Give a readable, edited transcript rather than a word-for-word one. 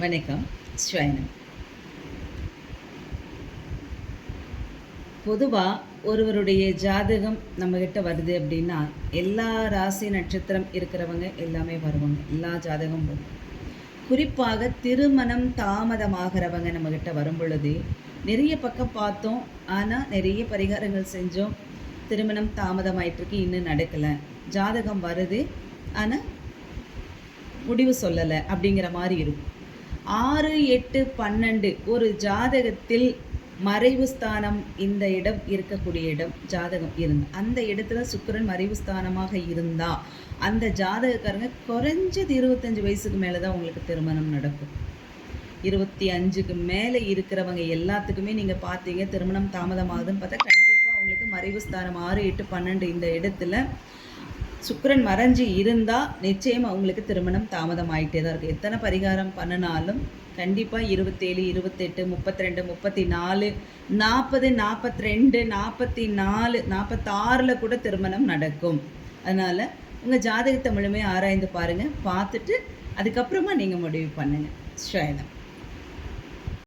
வணக்கம். ஸ்வயனம். பொதுவாக ஒருவருடைய ஜாதகம் நம்மக்கிட்ட வருது அப்படின்னா எல்லா ராசி நட்சத்திரம் இருக்கிறவங்க எல்லாமே வருவாங்க, எல்லா ஜாதகம் வரும். குறிப்பாக திருமணம் தாமதமாகிறவங்க நம்மக்கிட்ட வரும் பொழுது நிறைய பக்கம் பார்த்தோம், ஆனால் நிறைய பரிகாரங்கள் செஞ்சோம், திருமணம் தாமதமாயிட்டிருக்கு, இன்னும் நடக்கலை, ஜாதகம் வருது ஆனால் முடிவு சொல்லலை அப்படிங்கிற மாதிரி இருக்கும். 6, 8, 12 ஒரு ஜாதகத்தில் மறைவு ஸ்தானம், இந்த இடம் இருக்கக்கூடிய இடம் ஜாதகம் இருந்து அந்த இடத்துல சுக்கிரன் மறைவு ஸ்தானமாக இருந்தால் அந்த ஜாதகக்காரங்க குறைஞ்சது 25 வயசுக்கு மேலே தான் உங்களுக்கு திருமணம் நடக்கும். 25க்கு மேலே இருக்கிறவங்க எல்லாத்துக்குமே நீங்கள் பார்த்தீங்க திருமணம் தாமதமாகுதுன்னு பார்த்தா கண்டிப்பாக அவங்களுக்கு மறைவு ஸ்தானம் 6, 8, 12 இந்த இடத்துல சுக்கிரன் மறைஞ்சி இருந்தால் நிச்சயம் அவங்களுக்கு திருமணம் தாமதம் ஆகிட்டே தான் இருக்குது. எத்தனை பரிகாரம் பண்ணினாலும் கண்டிப்பாக 27, 28, 32, 34, 40, 42, 44, 46 கூட திருமணம் நடக்கும். அதனால் உங்கள் ஜாதகத்தை முழுமையாக ஆராய்ந்து பாருங்கள், பார்த்துட்டு அதுக்கப்புறமா நீங்கள் முடிவு பண்ணுங்கள். ஸ்வயனம்.